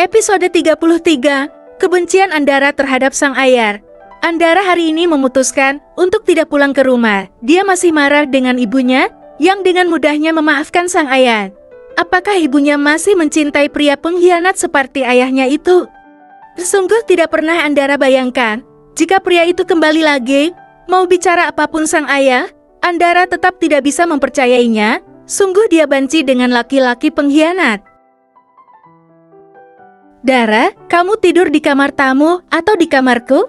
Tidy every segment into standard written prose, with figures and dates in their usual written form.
Episode 33, Kebencian Andara terhadap sang ayah. Andara hari ini memutuskan untuk tidak pulang ke rumah. Dia masih marah dengan ibunya yang dengan mudahnya memaafkan sang ayah. Apakah ibunya masih mencintai pria pengkhianat seperti ayahnya itu? Sungguh tidak pernah Andara bayangkan, jika pria itu kembali lagi, mau bicara apapun sang ayah, Andara tetap tidak bisa mempercayainya. Sungguh dia benci dengan laki-laki pengkhianat. Dara, kamu tidur di kamar tamu atau di kamarku?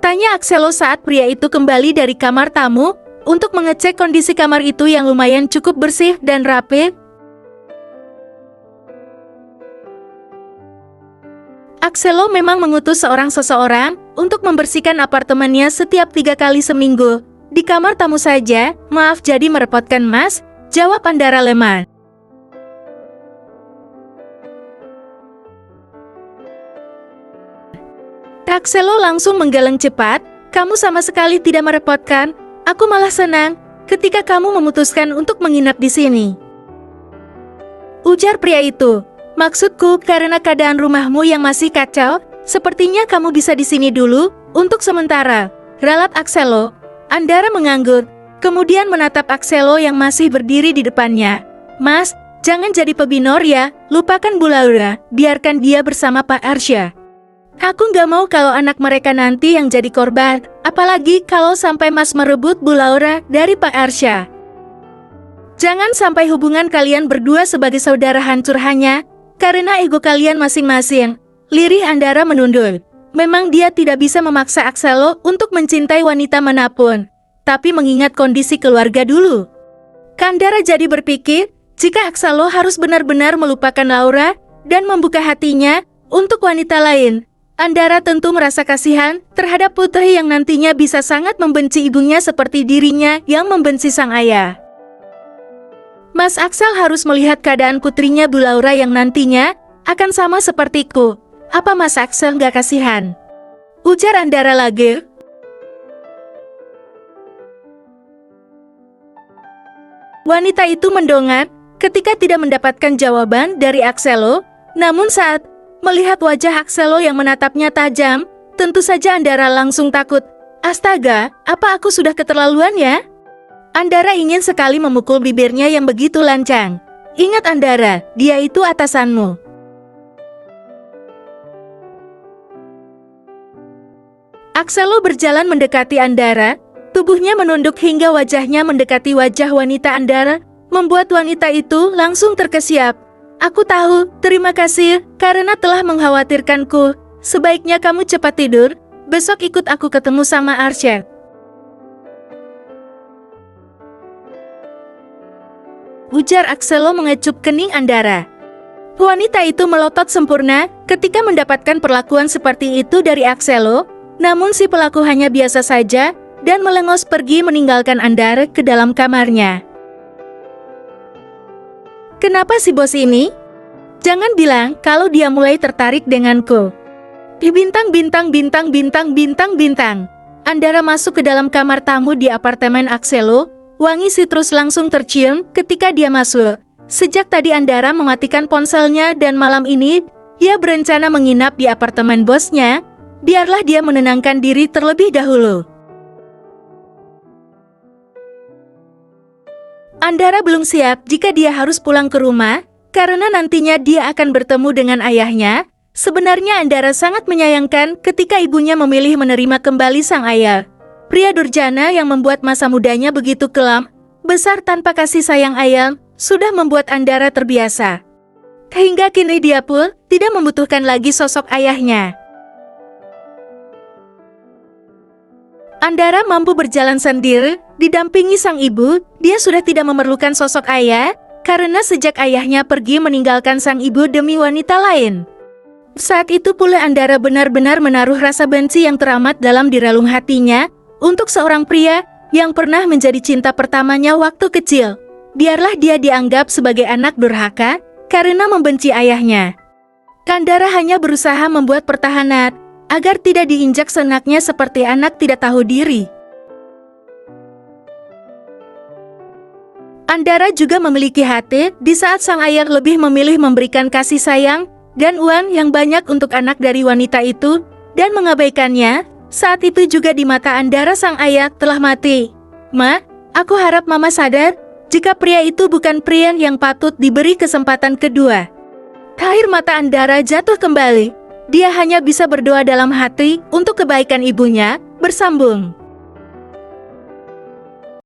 Tanya Axelo saat pria itu kembali dari kamar tamu untuk mengecek kondisi kamar itu yang lumayan cukup bersih dan rapi. Axelo memang mengutus seseorang untuk membersihkan apartemennya setiap 3 kali seminggu. Di kamar tamu saja, maaf jadi merepotkan mas, jawab Andara lemah. Axelo langsung menggeleng cepat, kamu sama sekali tidak merepotkan, aku malah senang ketika kamu memutuskan untuk menginap di sini. Ujar pria itu, maksudku karena keadaan rumahmu yang masih kacau, sepertinya kamu bisa di sini dulu, untuk sementara. Ralat Axelo. Andara mengangguk, kemudian menatap Axelo yang masih berdiri di depannya. Mas, jangan jadi pebinor ya, lupakan Bu Laura, biarkan dia bersama Pak Arsya. Aku nggak mau kalau anak mereka nanti yang jadi korban, apalagi kalau sampai mas merebut Bu Laura dari Pak Arsya. Jangan sampai hubungan kalian berdua sebagai saudara hancur hanya karena ego kalian masing-masing. Lirih Andara menunduk. Memang dia tidak bisa memaksa Axelo untuk mencintai wanita manapun, tapi mengingat kondisi keluarga dulu. Andara jadi berpikir, jika Axelo harus benar-benar melupakan Laura dan membuka hatinya untuk wanita lain, Andara tentu merasa kasihan terhadap putri yang nantinya bisa sangat membenci ibunya seperti dirinya yang membenci sang ayah. Mas Axel harus melihat keadaan putrinya Bu Laura yang nantinya akan sama sepertiku. Apa Mas Axel nggak kasihan? Ujar Andara lagi. Wanita itu mendongak ketika tidak mendapatkan jawaban dari Axelo, namun saat melihat wajah Axelo yang menatapnya tajam, tentu saja Andara langsung takut. Astaga, apa aku sudah keterlaluan ya? Andara ingin sekali memukul bibirnya yang begitu lancang. Ingat Andara, dia itu atasanmu. Axelo berjalan mendekati Andara, tubuhnya menunduk hingga wajahnya mendekati wajah wanita Andara, membuat wanita itu langsung terkesiap. Aku tahu, terima kasih, karena telah mengkhawatirkanku. Sebaiknya kamu cepat tidur, besok ikut aku ketemu sama Arsya. Ujar Axelo mengecup kening Andara. Wanita itu melotot sempurna ketika mendapatkan perlakuan seperti itu dari Axelo, namun si pelaku hanya biasa saja dan melengos pergi meninggalkan Andara ke dalam kamarnya. Kenapa si bos ini? Jangan bilang kalau dia mulai tertarik denganku. Bintang. Andara masuk ke dalam kamar tamu di apartemen Axelo. Wangi sitrus langsung tercium ketika dia masuk. Sejak tadi Andara mematikan ponselnya dan malam ini dia berencana menginap di apartemen bosnya. Biarlah dia menenangkan diri terlebih dahulu. Andara belum siap jika dia harus pulang ke rumah, karena nantinya dia akan bertemu dengan ayahnya. Sebenarnya Andara sangat menyayangkan ketika ibunya memilih menerima kembali sang ayah. Pria durjana yang membuat masa mudanya begitu kelam, besar tanpa kasih sayang ayah, sudah membuat Andara terbiasa. Hingga kini dia pun tidak membutuhkan lagi sosok ayahnya. Andara mampu berjalan sendiri, didampingi sang ibu, dia sudah tidak memerlukan sosok ayah, karena sejak ayahnya pergi meninggalkan sang ibu demi wanita lain. Saat itu pula Andara benar-benar menaruh rasa benci yang teramat dalam di relung hatinya, untuk seorang pria yang pernah menjadi cinta pertamanya waktu kecil. Biarlah dia dianggap sebagai anak durhaka, karena membenci ayahnya. Andara hanya berusaha membuat pertahanan, agar tidak diinjak senaknya seperti anak tidak tahu diri. Andara juga memiliki hati di saat sang ayah lebih memilih memberikan kasih sayang dan uang yang banyak untuk anak dari wanita itu, dan mengabaikannya. Saat itu juga di mata Andara sang ayah telah mati. Ma, aku harap Mama sadar, jika pria itu bukan pria yang patut diberi kesempatan kedua. Air mata Andara jatuh kembali. Dia hanya bisa berdoa dalam hati untuk kebaikan ibunya, bersambung.